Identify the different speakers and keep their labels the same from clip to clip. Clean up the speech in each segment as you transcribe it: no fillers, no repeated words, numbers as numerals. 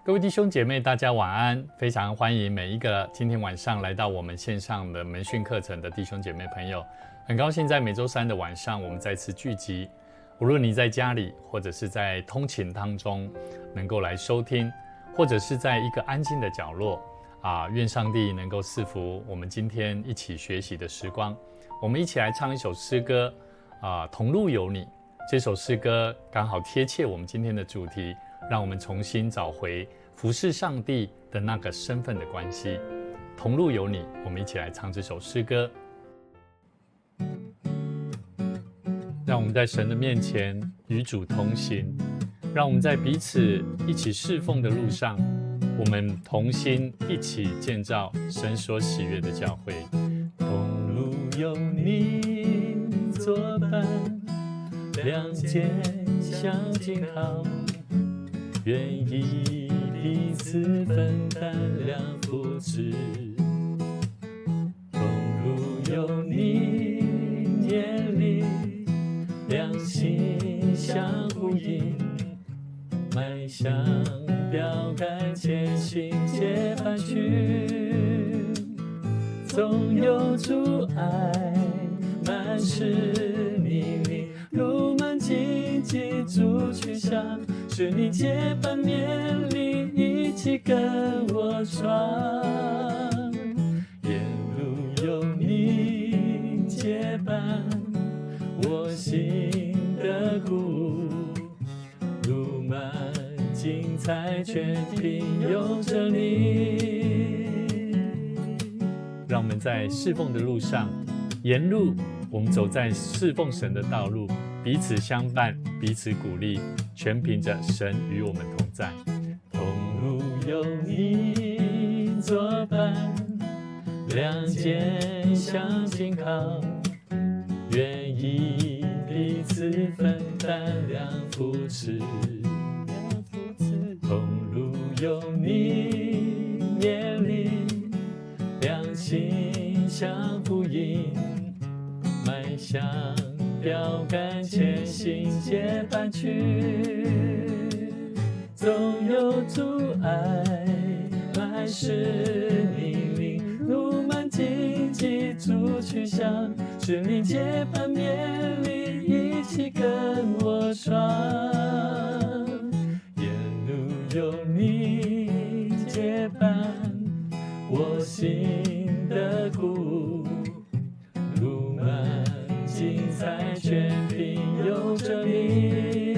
Speaker 1: 各位弟兄姐妹，大家晚安！非常欢迎每一个今天晚上来到我们线上的门训课程的弟兄姐妹朋友。很高兴在每周三的晚上，我们再次聚集。无论你在家里，或者是在通勤当中，能够来收听，或者是在一个安静的角落愿上帝能够赐福我们今天一起学习的时光。我们一起来唱一首诗歌同路有你。这首诗歌刚好贴切我们今天的主题，让我们重新找回服侍上帝的那个身份的关系。同路有你，我们一起来唱这首诗歌。让我们在神的面前与主同行，让我们在彼此一起侍奉的路上，我们同心一起建造神所喜悦的教会。同路有你作伴，两肩相紧靠，愿意彼此分担两扶持。同路有你眼里，两心相呼应，迈向标杆前行结伴去。总有阻碍，满是泥泞，路漫荆棘阻去向，是你结伴勉励，一起跟我闯。沿路有你结伴，我心的鼓舞，路漫精彩，全凭有着你。让我们在侍奉的路上，沿路我们走在侍奉神的道路，彼此相伴，彼此鼓励，全凭着神与我们同在。同路有你作伴，两肩相紧靠，愿意彼此分担两扶持。同路有你勉励，两心相呼应，迈向标杆前行结伴去。总有阻碍，满是泥泞，路漫荆棘阻去向，是你结伴勉励，一起跟我闯。沿路有你结伴，我心的鼓舞，路漫精彩，全凭有着你。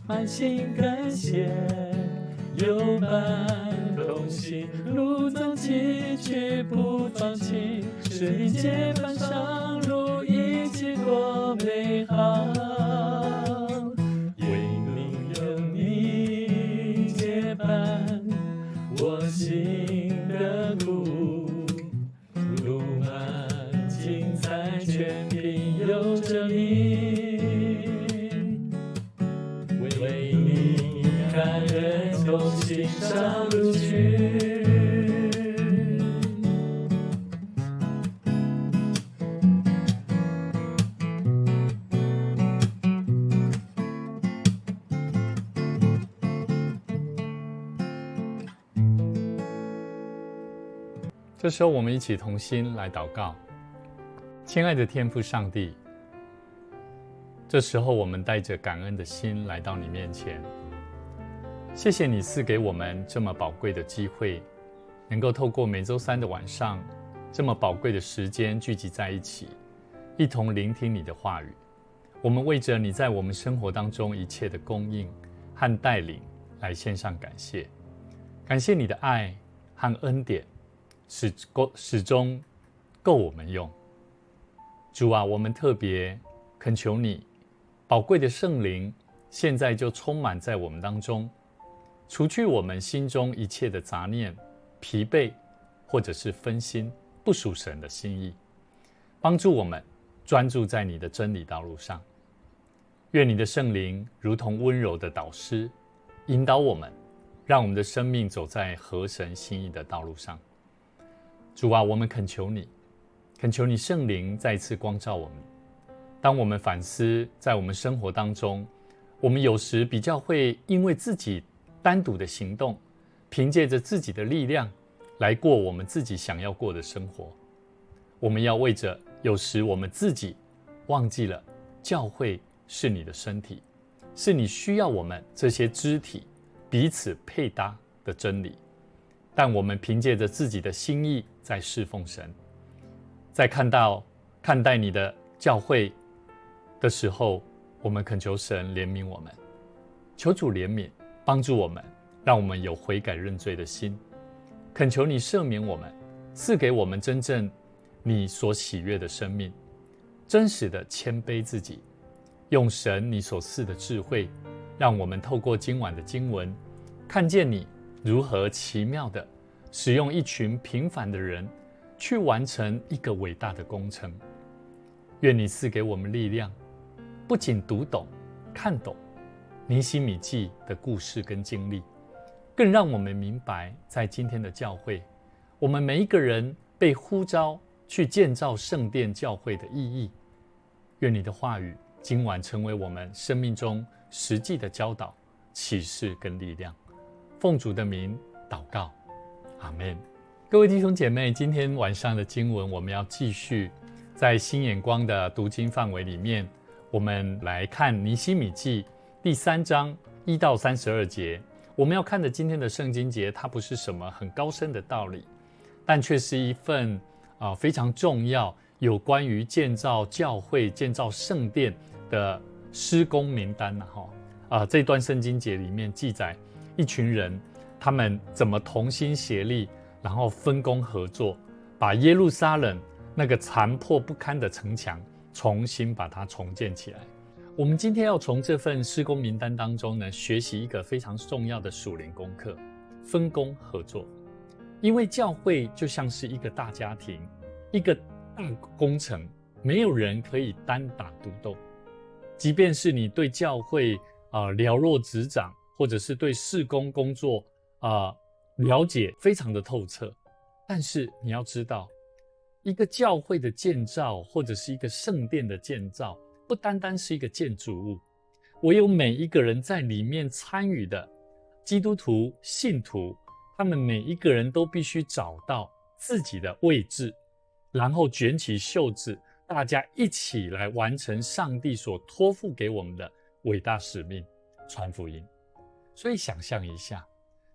Speaker 1: 满心感谢，有伴同行，路纵崎岖不放弃，是你结伴上路，一起过美好。为你有你结伴，我心的鼓舞，路漫精彩，全凭有着你。为你感恩，同行上路去。这时候我们一起同心来祷告。亲爱的天父上帝，这时候我们带着感恩的心来到你面前，谢谢你赐给我们这么宝贵的机会，能够透过每周三的晚上这么宝贵的时间聚集在一起，一同聆听你的话语。我们为着你在我们生活当中一切的供应和带领来献上感谢。感谢你的爱和恩典始终够我们用。主啊，我们特别恳求你宝贵的圣灵现在就充满在我们当中，除去我们心中一切的杂念、疲惫或者是分心不属神的心意，帮助我们专注在你的真理道路上。愿你的圣灵如同温柔的导师，引导我们，让我们的生命走在合神心意的道路上。主啊，我们恳求你圣灵再次光照我们。当我们反思在我们生活当中，我们有时比较会因为自己单独的行动，凭借着自己的力量来过我们自己想要过的生活。我们要为着有时我们自己忘记了，教会是你的身体，是你需要我们这些肢体彼此配搭的真理。但我们凭借着自己的心意在侍奉神，在看待你的教会的时候，我们恳求神怜悯我们，求主怜悯帮助我们，让我们有悔改认罪的心。恳求你赦免我们，赐给我们真正你所喜悦的生命，真实的谦卑自己，用神你所赐的智慧，让我们透过今晚的经文，看见你如何奇妙的使用一群平凡的人去完成一个伟大的工程。愿你赐给我们力量，不仅读懂看懂尼希米记的故事跟经历，更让我们明白在今天的教会，我们每一个人被呼召去建造圣殿教会的意义。愿你的话语今晚成为我们生命中实际的教导、启示跟力量。奉主的名祷告，阿们。各位弟兄姐妹，今天晚上的经文我们要继续在新眼光的读经范围里面，我们来看尼希米记第3章1到32节。我们要看的今天的圣经节，它不是什么很高深的道理，但却是一份非常重要有关于建造教会、建造圣殿的施工名单。这段圣经节里面记载一群人他们怎么同心协力，然后分工合作，把耶路撒冷那个残破不堪的城墙重新把它重建起来。我们今天要从这份施工名单当中呢，学习一个非常重要的属灵功课：分工合作。因为教会就像是一个大家庭，一个大工程，没有人可以单打独斗。即便是你对教会了若指掌，或者是对事工工作了解非常的透彻，但是你要知道，一个教会的建造或者是一个圣殿的建造，不单单是一个建筑物，唯有每一个人在里面参与的基督徒信徒，他们每一个人都必须找到自己的位置，然后卷起袖子，大家一起来完成上帝所托付给我们的伟大使命，传福音。所以想象一下，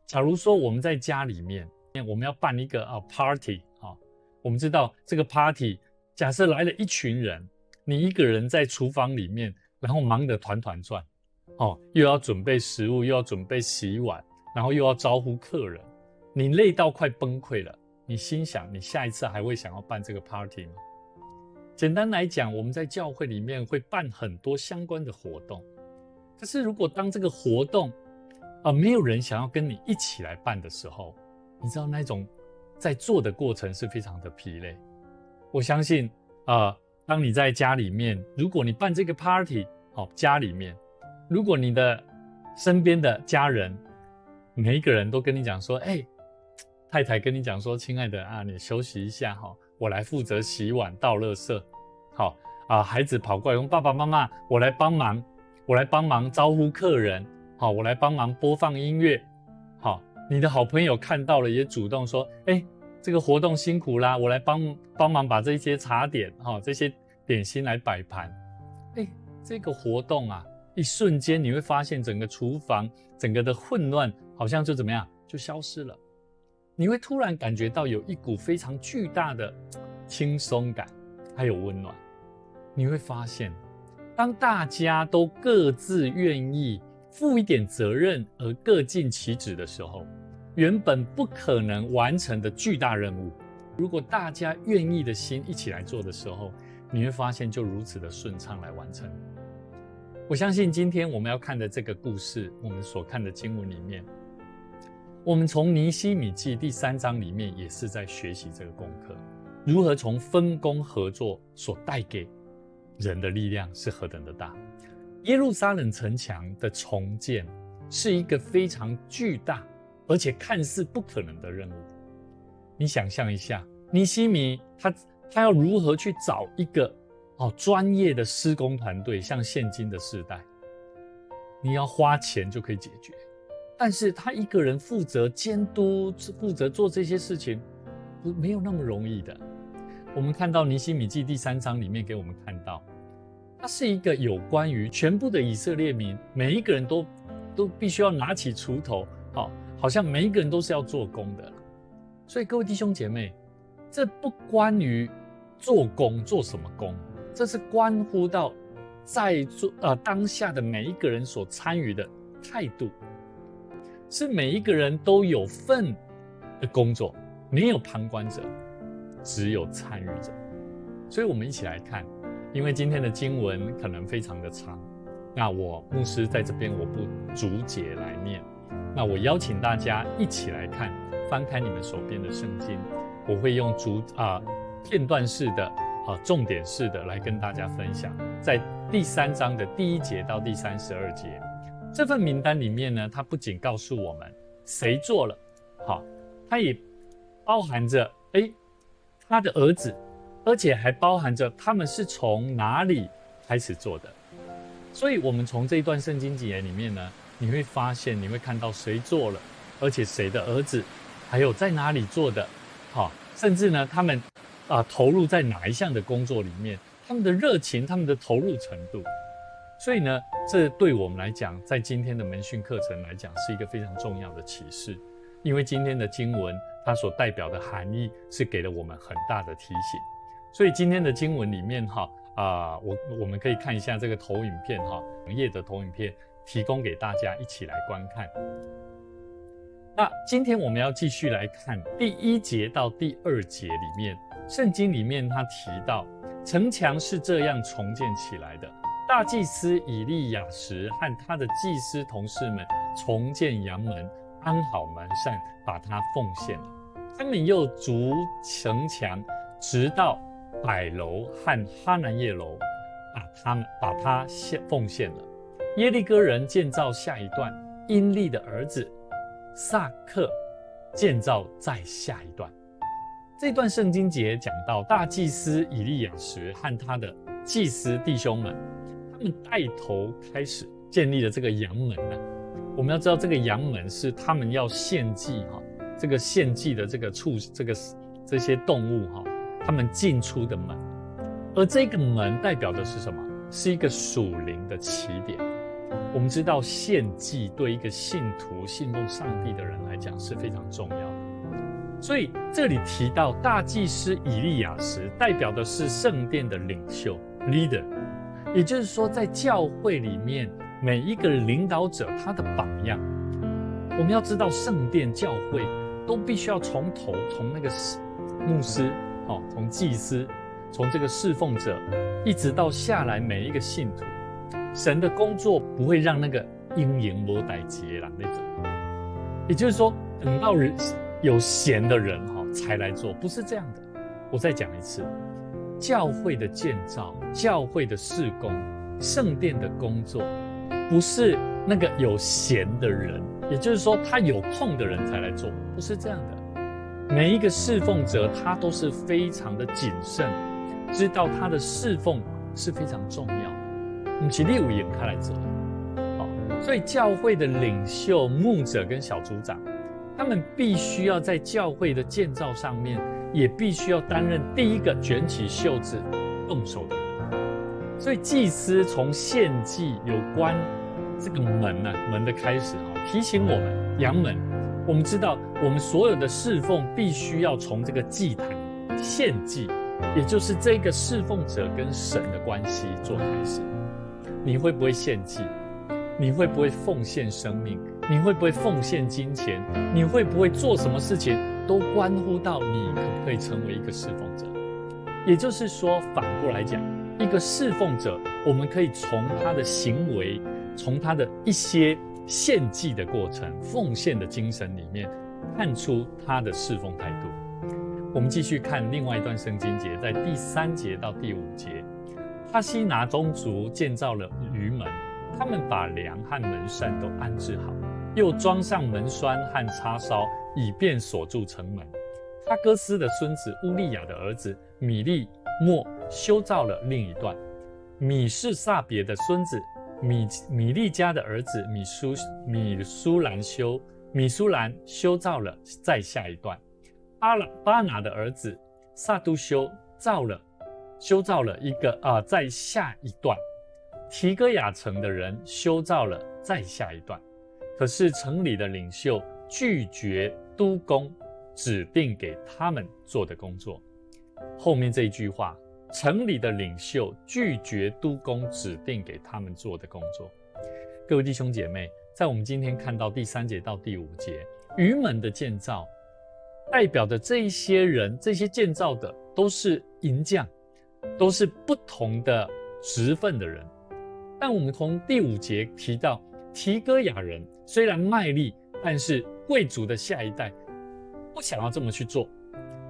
Speaker 1: 假如说我们在家里面，我们要办一个party，我们知道这个 party， 假设来了一群人，你一个人在厨房里面，然后忙得团团转，又要准备食物，又要准备洗碗，然后又要招呼客人，你累到快崩溃了。你心想，你下一次还会想要办这个 party 吗？简单来讲，我们在教会里面会办很多相关的活动，可是如果当这个活动没有人想要跟你一起来办的时候，你知道那种在做的过程是非常的疲累。我相信当你在家里面，如果你办这个 party，家里面，如果你的身边的家人每一个人都跟你讲说，太太跟你讲说，亲爱的你休息一下我来负责洗碗倒垃圾。孩子跑过来说，爸爸妈妈，我来帮忙招呼客人，我来帮忙播放音乐。你的好朋友看到了也主动说，这个活动辛苦啦，我来帮忙把这些茶点这些点心来摆盘。这个活动一瞬间你会发现整个厨房整个的混乱好像就怎么样就消失了。你会突然感觉到有一股非常巨大的轻松感还有温暖。你会发现当大家都各自愿意负一点责任而各尽其职的时候，原本不可能完成的巨大任务，如果大家愿意的心一起来做的时候，你会发现就如此的顺畅来完成。我相信今天我们要看的这个故事，我们所看的经文里面，我们从尼希米记第3章里面也是在学习这个功课，如何从分工合作所带给人的力量是何等的大。耶路撒冷城墙的重建是一个非常巨大而且看似不可能的任务。你想象一下，尼希米他要如何去找一个专业的施工团队，像现今的世代，你要花钱就可以解决，但是他一个人负责监督，负责做这些事情，没有那么容易的。我们看到尼希米记第3章里面给我们看到，它是一个有关于全部的以色列民，每一个人都必须要拿起锄头，好像每一个人都是要做工的。所以各位弟兄姐妹，这不关于做工做什么工，这是关乎到在当下的每一个人所参与的态度，是每一个人都有份的工作，没有旁观者，只有参与者。所以我们一起来看，因为今天的经文可能非常的长，那我牧师在这边我不逐节来念，那我邀请大家一起来看，翻开你们手边的圣经，我会用片段式的重点式的来跟大家分享，在第3章的第1节到第32节，这份名单里面呢，它不仅告诉我们谁做了，它也包含着他的儿子，而且还包含着他们是从哪里开始做的。所以我们从这一段圣经节里面呢，你会发现，你会看到谁做了，而且谁的儿子，还有在哪里做的，甚至呢他们投入在哪一项的工作里面，他们的热情，他们的投入程度。所以呢，这对我们来讲，在今天的门训课程来讲，是一个非常重要的启示。因为今天的经文，它所代表的含义是给了我们很大的提醒。所以今天的经文里面我们可以看一下这个投影片网页的投影片，提供给大家一起来观看。那今天我们要继续来看第1节到第2节里面，圣经里面它提到城墙是这样重建起来的，大祭司以利亚实和他的祭司同事们重建阳门，安好门扇，把它奉献了。他们又筑城墙，直到百楼和哈南叶楼，把它奉献了。耶利哥人建造下一段，因利的儿子撒克建造在下一段。这段圣经节讲到大祭司以利亚实和他的祭司弟兄们，他们带头开始建立了这个阳门呢。我们要知道，这个阳门是他们要献祭这个献祭的这些动物他们进出的门，而这个门代表的是什么？是一个属灵的起点。我们知道献祭对一个信徒信奉上帝的人来讲是非常重要的，所以这里提到大祭司以利亚实代表的是圣殿的领袖 leader， 也就是说在教会里面每一个领导者他的榜样。我们要知道圣殿教会都必须要从那个牧师从祭司，从这个侍奉者，一直到下来每一个信徒，神的工作不会让那个阴影无代节啦那种，也就是说等到有闲的人才来做，不是这样的。我再讲一次，教会的建造，教会的事工，圣殿的工作，不是那个有闲的人，也就是说他有空的人才来做，不是这样的。每一个侍奉者他都是非常的谨慎，知道他的侍奉是非常重要，不是你有眼看来做。所以教会的领袖、牧者跟小组长，他们必须要在教会的建造上面，也必须要担任第一个卷起袖子动手的人。所以祭司从献祭有关这个门的开始提醒我们阳门。我们知道我们所有的侍奉必须要从这个祭坛献祭，也就是这个侍奉者跟神的关系做开始。你会不会献祭？你会不会奉献生命？你会不会奉献金钱？你会不会做什么事情都关乎到你可不可以成为一个侍奉者。也就是说，反过来讲，一个侍奉者，我们可以从他的行为，从他的一些献祭的过程、奉献的精神里面看出他的侍奉态度。我们继续看另外一段圣经节，在第3节到第5节，哈西拿宗族建造了鱼门，他们把梁和门扇都安置好，又装上门栓和插梢，以便锁住城门。哈哥斯的孙子乌利亚的儿子米利末修造了另一段，米士撒别的孙子米利家的儿子米舒兰修造了在下一段，巴拿的儿子撒都修造了一个在下一段，提哥亚城的人修造了在下一段。可是城里的领袖拒绝督工指定给他们做的工作。后面这一句话，城里的领袖拒绝督工指定给他们做的工作。各位弟兄姐妹，在我们今天看到第3节到第5节，鱼门的建造代表的这一些人，这些建造的都是银匠，都是不同的职分的人。但我们从第5节提到提哥亚人虽然卖力，但是贵族的下一代不想要这么去做。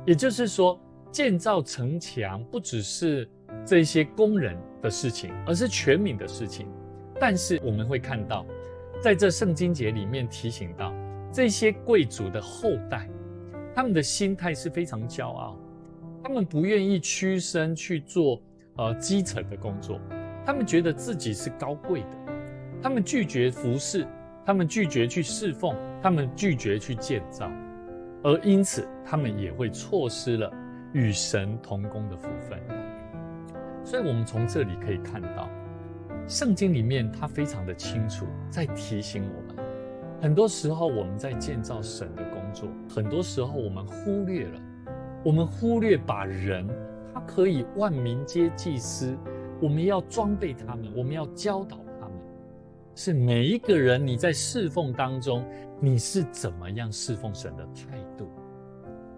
Speaker 1: 也就是说，建造城墙不只是这些工人的事情，而是全民的事情。但是我们会看到，在这圣经节里面提醒到，这些贵族的后代，他们的心态是非常骄傲，他们不愿意屈身去做基层的工作，他们觉得自己是高贵的，他们拒绝服侍，他们拒绝去侍奉，他们拒绝去建造，而因此他们也会错失了与神同工的福分。所以我们从这里可以看到，圣经里面它非常的清楚，在提醒我们，很多时候我们在建造神的工作，很多时候我们忽略把人他可以万民皆祭司，我们要装备他们，我们要教导他们，是每一个人你在侍奉当中，你是怎么样侍奉神的态度。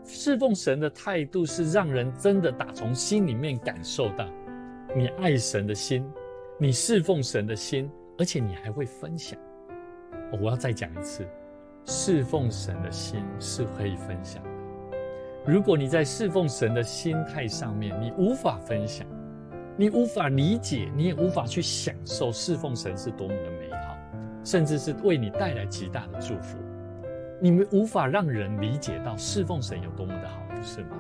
Speaker 1: 侍奉神的态度是让人真的打从心里面感受到你爱神的心，你侍奉神的心，而且你还会分享。我要再讲一次，侍奉神的心是可以分享的。如果你在侍奉神的心态上面，你无法分享，你无法理解，你也无法去享受侍奉神是多么的美好，甚至是为你带来极大的祝福，你们无法让人理解到侍奉神有多么的好，不是吗？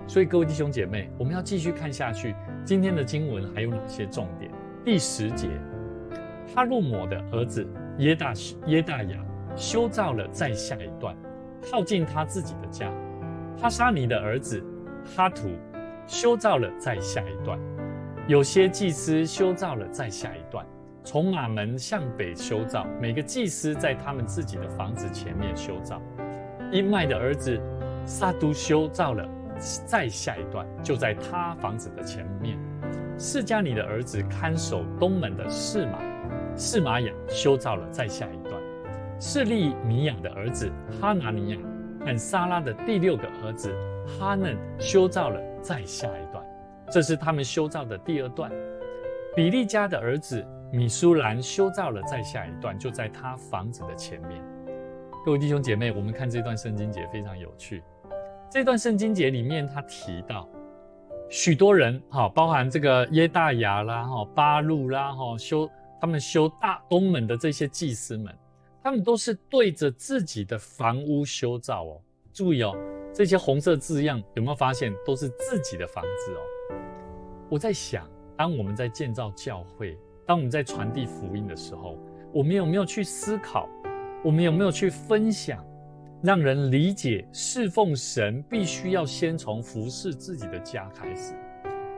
Speaker 1: 所以各位弟兄姐妹，我们要继续看下去，今天的经文还有哪些重点？第10节，哈路抹的儿子耶大雅修造了在下一段，靠近他自己的家。哈沙尼的儿子哈图修造了在下一段，有些祭司修造了在下一段，从马门向北修造，每个祭司在他们自己的房子前面修造。因麦的儿子撒都修造了在下一段，就在他房子的前面。示迦尼的儿子看守东门的示玛雅修造了在下一段。示利米亚的儿子哈拿尼亚和撒拉的第6个儿子哈嫩修造了在下一段，这是他们修造的第2段。比利家的儿子米舒兰修造了在下一段，就在他房子的前面。各位弟兄姐妹，我们看这段圣经节非常有趣。这段圣经节里面他提到许多人，包含这个耶大雅啦、巴路啦，他们修大东门的这些祭司们，他们都是对着自己的房屋修造哦。注意哦，这些红色字样有没有发现都是自己的房子哦？我在想，当我们在建造教会，当我们在传递福音的时候，我们有没有去思考，我们有没有去分享，让人理解侍奉神必须要先从服侍自己的家开始，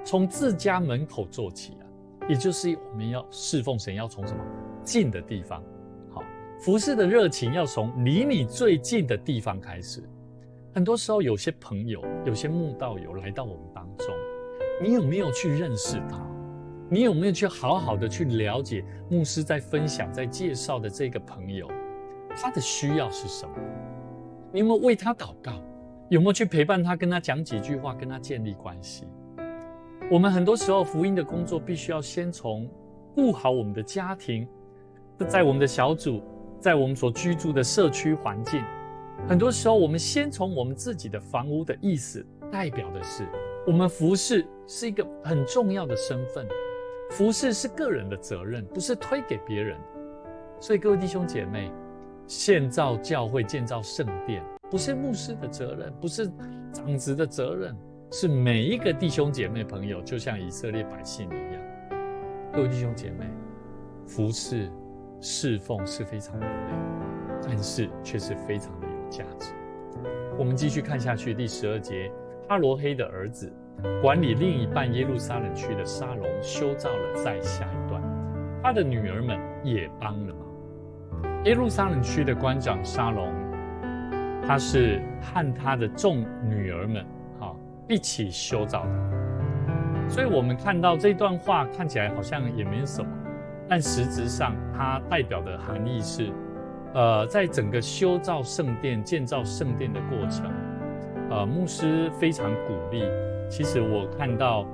Speaker 1: 从自家门口做起啊。也就是我们要侍奉神要从什么近的地方，好，服侍的热情要从离你最近的地方开始。很多时候有些朋友，有些慕道友来到我们当中，你有没有去认识他？你有没有去好好的去了解牧师在分享在介绍的这个朋友他的需要是什么？你有没有为他祷告？有没有去陪伴他，跟他讲几句话，跟他建立关系？我们很多时候福音的工作必须要先从顾好我们的家庭，在我们的小组，在我们所居住的社区环境。很多时候我们先从我们自己的房屋的意思，代表的是我们服事是一个很重要的身份，服事是个人的责任，不是推给别人。所以各位弟兄姐妹，建造教会、建造圣殿不是牧师的责任，不是长子的责任，是每一个弟兄姐妹朋友，就像以色列百姓一样。各位弟兄姐妹，服侍、侍奉是非常的累，但是却是非常的有价值。我们继续看下去，第12节，哈罗黑的儿子管理另一半耶路撒冷区的沙龙修造了在下一段，他的女儿们也帮了忙。耶路撒冷区的官长沙龙，他是和他的众女儿们一起修造的。所以我们看到这段话看起来好像也没什么，但实质上它代表的含义是在整个修造圣殿、建造圣殿的过程，牧师非常鼓励。其实我看到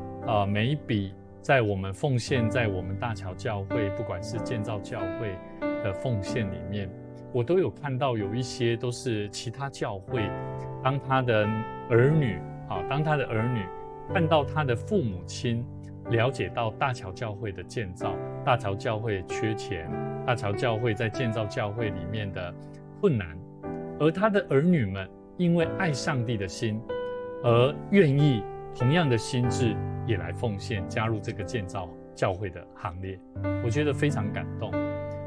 Speaker 1: 每一笔在我们奉献，在我们大桥教会，不管是建造教会的奉献里面，我都有看到有一些都是其他教会，当他的儿女看到他的父母亲了解到大桥教会的建造，大桥教会缺钱，大桥教会在建造教会里面的困难，而他的儿女们因为爱上帝的心，而愿意同样的心志也来奉献，加入这个建造教会的行列，我觉得非常感动。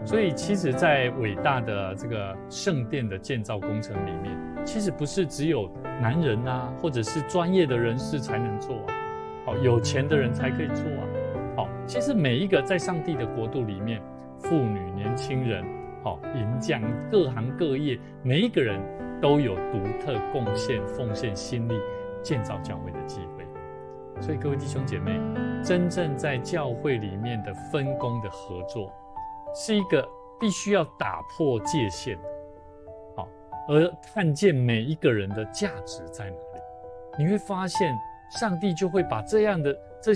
Speaker 1: 所以其实在伟大的这个圣殿的建造工程里面，其实不是只有男人或者是专业的人士才能做有钱的人才可以做其实每一个在上帝的国度里面，妇女、年轻人银匠，各行各业，每一个人都有独特贡献、奉献心力建造教会的机会。所以各位弟兄姐妹，真正在教会里面的分工的合作，是一个必须要打破界限的，而看见每一个人的价值在哪里。你会发现上帝就会把这样的这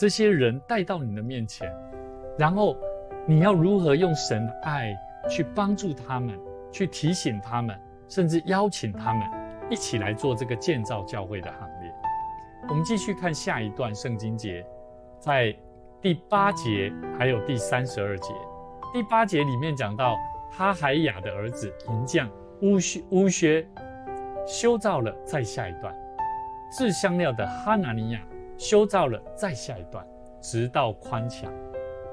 Speaker 1: 些人带到你的面前，然后你要如何用神的爱去帮助他们，去提醒他们，甚至邀请他们一起来做这个建造教会的行列。我们继续看下一段圣经节，在第8节还有第32节。第8节里面讲到哈海雅的儿子银匠乌薛修造了再下一段，制香料的哈拿尼亚修造了再下一段，直到宽墙。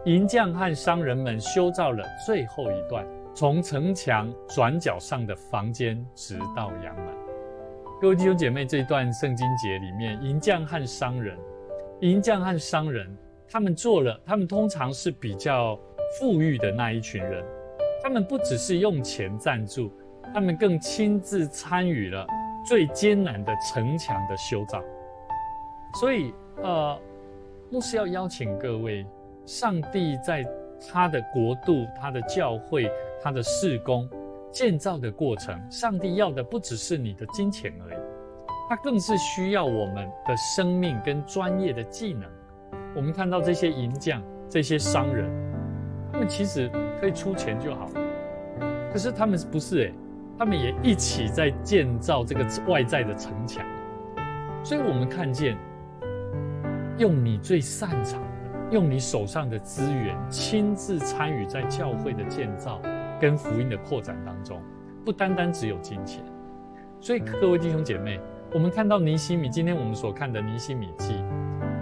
Speaker 1: 银匠和商人们修造了最后一段，从城墙转角上的房间直到阳门。各位弟兄姐妹，这一段圣经节里面，银匠和商人，他们通常是比较富裕的那一群人，他们不只是用钱赞助，他们更亲自参与了最艰难的城墙的修造。所以牧师要邀请各位，上帝在他的国度、他的教会、他的事工建造的过程，上帝要的不只是你的金钱而已，他更是需要我们的生命跟专业的技能。我们看到这些银匠、这些商人，他们其实可以出钱就好了，可是他们不是他们也一起在建造这个外在的城墙。所以我们看见，用你最擅长的，用你手上的资源，亲自参与在教会的建造跟福音的扩展当中，不单单只有金钱。所以各位弟兄姐妹，我们看到尼希米，今天我们所看的尼希米记，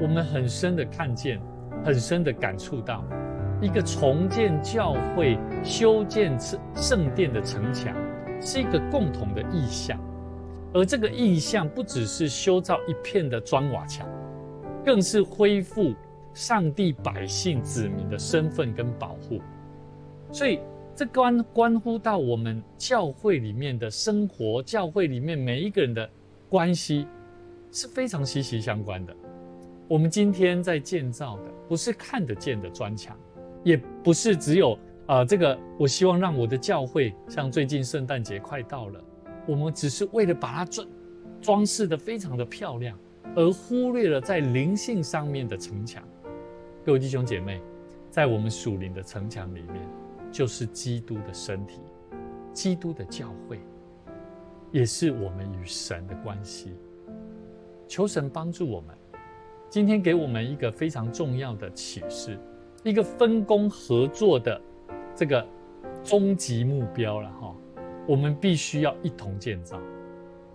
Speaker 1: 我们很深的看见，很深的感触到，一个重建教会、修建圣殿的城墙，是一个共同的意向。而这个意向不只是修造一片的砖瓦墙，更是恢复上帝百姓子民的身份跟保护。所以这关乎到我们教会里面的生活，教会里面每一个人的关系是非常息息相关的。我们今天在建造的不是看得见的砖墙，也不是只有我希望让我的教会，像最近圣诞节快到了，我们只是为了把它装饰得非常的漂亮，而忽略了在灵性上面的城墙。各位弟兄姐妹，在我们属灵的城墙里面，就是基督的身体，基督的教会，也是我们与神的关系。求神帮助我们，今天给我们一个非常重要的启示，一个分工合作的这个终极目标了我们必须要一同建造。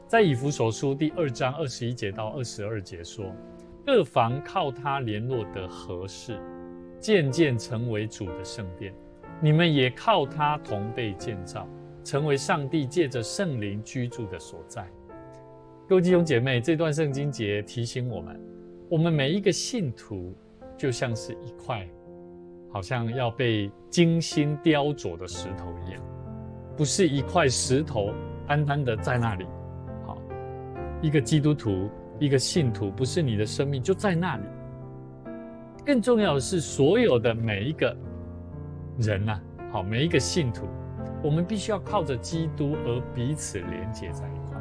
Speaker 1: 在以弗所书第2章21节到22节说，各房靠他联络得合适，渐渐成为主的圣殿，你们也靠他同被建造，成为上帝借着圣灵居住的所在。各位弟兄姐妹，这段圣经节提醒我们，我们每一个信徒就像是一块好像要被精心雕琢的石头一样，不是一块石头单单的在那里。好，一个基督徒，一个信徒，不是你的生命就在那里。更重要的是，所有的每一个人啊，好，每一个信徒，我们必须要靠着基督而彼此连结在一块，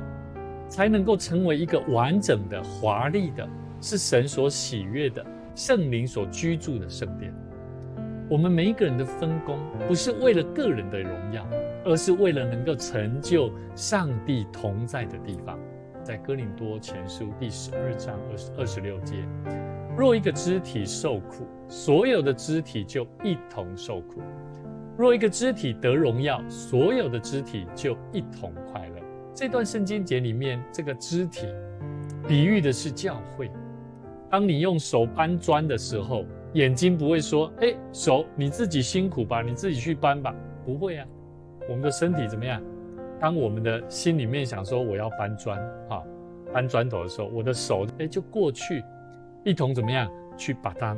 Speaker 1: 才能够成为一个完整的、华丽的，是神所喜悦的、圣灵所居住的圣殿。我们每一个人的分工，不是为了个人的荣耀，而是为了能够成就上帝同在的地方。在哥林多前书第12章26节，若一个肢体受苦，所有的肢体就一同受苦；若一个肢体得荣耀，所有的肢体就一同快乐。这段圣经节里面，这个肢体比喻的是教会。当你用手搬砖的时候，眼睛不会说手你自己辛苦吧，你自己去搬吧，不会啊。我们的身体怎么样？当我们的心里面想说我要搬砖搬砖头的时候，我的手就过去一同怎么样去把它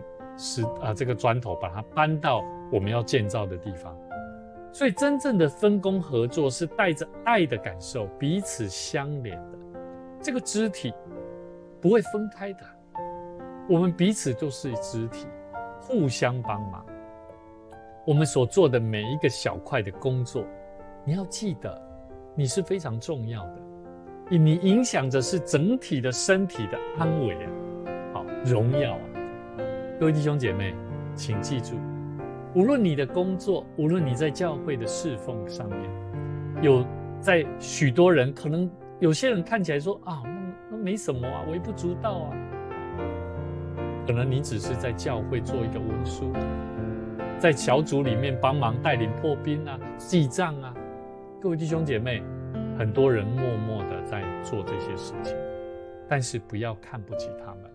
Speaker 1: 这个砖头把它搬到我们要建造的地方。所以真正的分工合作是带着爱的感受，彼此相连的。这个肢体不会分开的，我们彼此都是肢体，互相帮忙。我们所做的每一个小块的工作，你要记得你是非常重要的，你影响着是整体的身体的安危啊，好，荣耀啊。各位弟兄姐妹，请记住，无论你的工作，无论你在教会的侍奉上面，在许多人可能有些人看起来说那没什么啊，微不足道啊。可能你只是在教会做一个文书，在小组里面帮忙带领破冰啊、记账啊。各位弟兄姐妹，很多人默默的在做这些事情，但是不要看不起他们，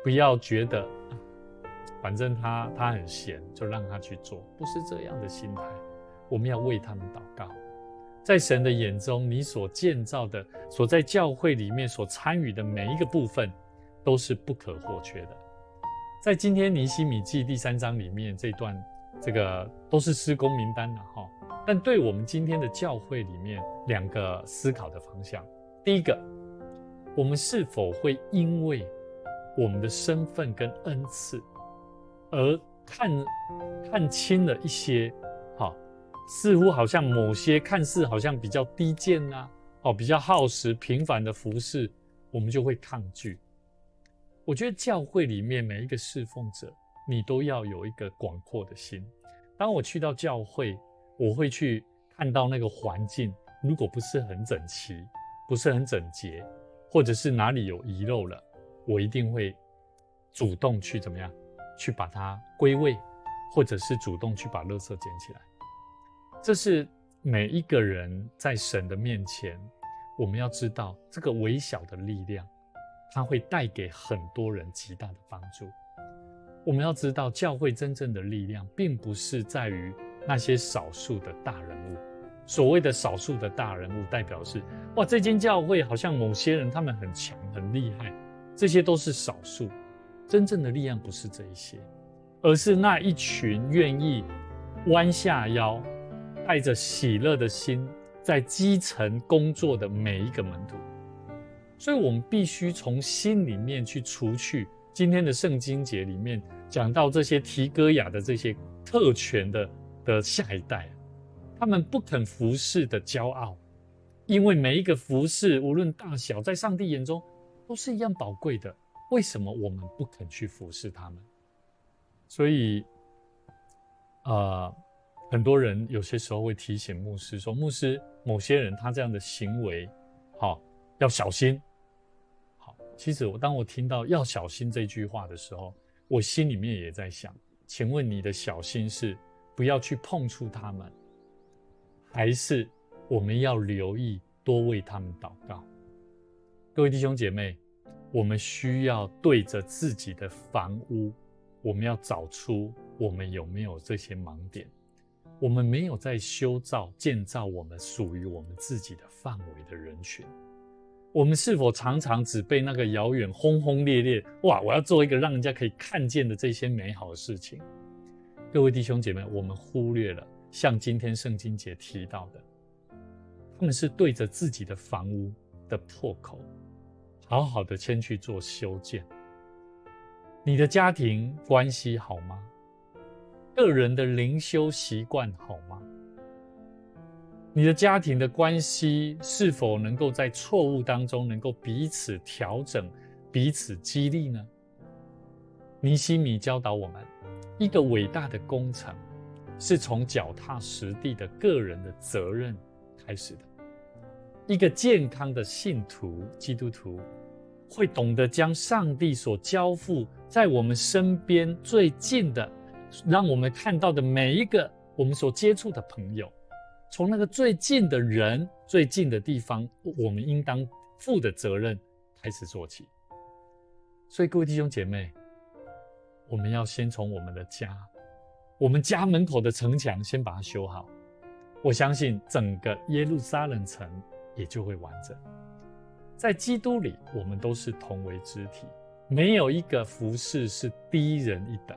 Speaker 1: 不要觉得反正他很闲，就让他去做，不是这样的心态。我们要为他们祷告。在神的眼中，你所建造的、所在教会里面所参与的每一个部分，都是不可或缺的。在今天尼希米记第3章里面，这段都是施工名单了哈。但对我们今天的教会里面2个思考的方向。第一个，我们是否会因为我们的身份跟恩赐而看清了一些似乎好像某些看似好像比较低贱比较耗时平凡的服事，我们就会抗拒。我觉得教会里面每一个侍奉者，你都要有一个广阔的心。当我去到教会，我会去看到那个环境，如果不是很整齐，不是很整洁，或者是哪里有遗漏了，我一定会主动去怎么样，去把它归位，或者是主动去把垃圾捡起来。这是每一个人在神的面前，我们要知道这个微小的力量，它会带给很多人极大的帮助。我们要知道，教会真正的力量并不是在于那些少数的大人物。所谓的少数的大人物，代表是这间教会好像某些人他们很强很厉害，这些都是少数。真正的力量不是这一些，而是那一群愿意弯下腰，带着喜乐的心，在基层工作的每一个门徒。所以我们必须从心里面去除去今天的圣经节里面讲到这些提哥亚的这些特权的下一代，他们不肯服侍的骄傲。因为每一个服侍无论大小，在上帝眼中都是一样宝贵的，为什么我们不肯去服侍他们？所以很多人有些时候会提醒牧师说，牧师，某些人他这样的行为要小心。其实当我听到要小心这句话的时候，我心里面也在想，请问你的小心是不要去碰触他们，还是我们要留意多为他们祷告？各位弟兄姐妹，我们需要对着自己的房屋，我们要找出我们有没有这些盲点？我们没有在修造、建造我们属于我们自己的范围的人群。我们是否常常只被那个遥远、轰轰烈烈，哇，我要做一个让人家可以看见的这些美好的事情？各位弟兄姐妹，我们忽略了像今天圣经节提到的，他们是对着自己的房屋的破口，好好的先去做修建。你的家庭关系好吗？个人的灵修习惯好吗？你的家庭的关系是否能够在错误当中能够彼此调整、彼此激励呢？尼希米教导我们，一个伟大的工程是从脚踏实地的个人的责任开始的。一个健康的信徒、基督徒会懂得将上帝所交付在我们身边最近的，让我们看到的每一个我们所接触的朋友，从那个最近的人、最近的地方，我们应当负的责任开始做起。所以各位弟兄姐妹，我们要先从我们的家，我们家门口的城墙先把它修好，我相信整个耶路撒冷城也就会完整。在基督里，我们都是同为肢体，没有一个服事是低人一等。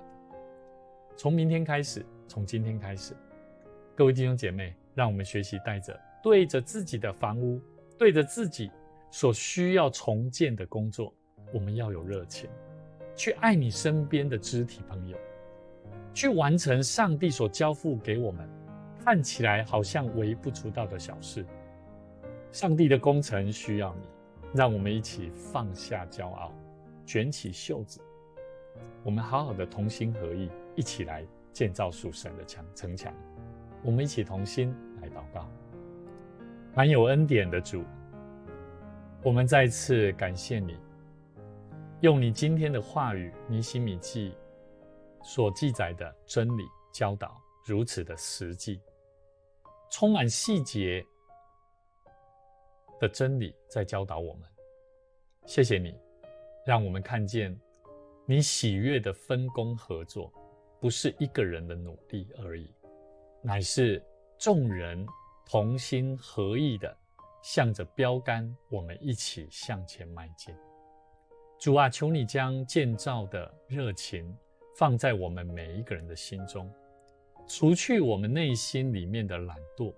Speaker 1: 从明天开始，从今天开始，各位弟兄姐妹，让我们学习对着自己的房屋，对着自己所需要重建的工作，我们要有热情，去爱你身边的肢体朋友，去完成上帝所交付给我们看起来好像微不足道的小事。上帝的工程需要你，让我们一起放下骄傲，卷起袖子，我们好好的同心合意，一起来建造属神的城墙。我们一起同心来祷告。满有恩典的主，我们再次感谢你，用你今天的话语尼希米记所记载的真理教导如此的实际，充满细节的真理在教导我们。谢谢你，让我们看见你喜悦的分工合作，不是一个人的努力而已，乃是众人同心合意的向着标杆，我们一起向前迈进。主啊，求你将建造的热情放在我们每一个人的心中，除去我们内心里面的懒惰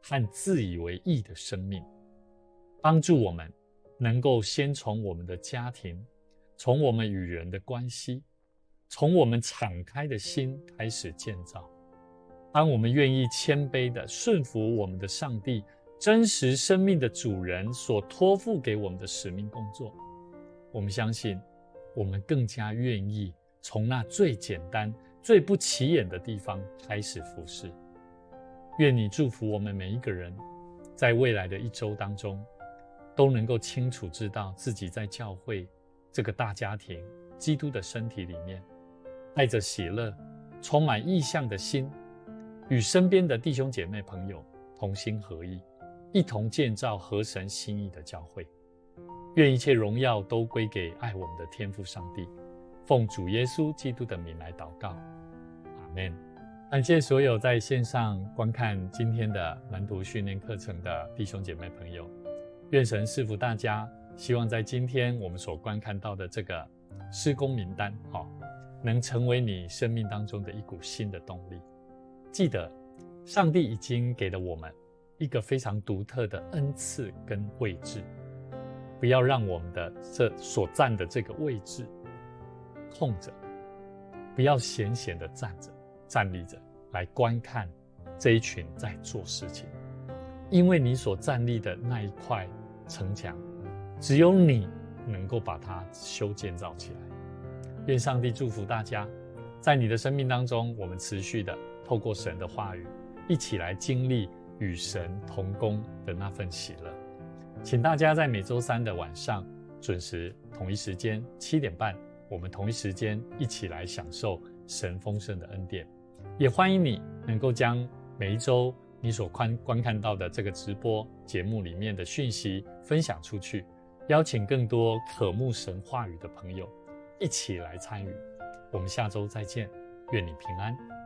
Speaker 1: 和自以为义的生命，帮助我们能够先从我们的家庭，从我们与人的关系，从我们敞开的心开始建造。当我们愿意谦卑的顺服我们的上帝，真实生命的主人所托付给我们的使命工作，我们相信我们更加愿意从那最简单、最不起眼的地方开始服事。愿你祝福我们每一个人，在未来的一周当中，都能够清楚知道自己在教会这个大家庭、基督的身体里面，带着喜乐、充满意向的心，与身边的弟兄姐妹朋友同心合意，一同建造合神心意的教会。愿一切荣耀都归给爱我们的天父上帝，奉主耶稣基督的名来祷告，阿们。感谢所有在线上观看今天的门徒训练课程的弟兄姐妹朋友，愿神赐福大家。希望在今天我们所观看到的这个事工名单，能成为你生命当中的一股新的动力。记得上帝已经给了我们一个非常独特的恩赐跟位置，不要让我们的所站的这个位置空着，不要闲闲的站立着来观看这一群在做事情，因为你所站立的那一块城墙，只有你能够把它建造起来。愿上帝祝福大家，在你的生命当中，我们持续的透过神的话语，一起来经历与神同工的那份喜乐。请大家在每周三的晚上准时同一时间7点半，我们同一时间一起来享受神丰盛的恩典。也欢迎你能够将每一周你所观看到的这个直播节目里面的讯息分享出去，邀请更多渴慕神话语的朋友一起来参与。我们下周再见。
Speaker 2: 愿你平安。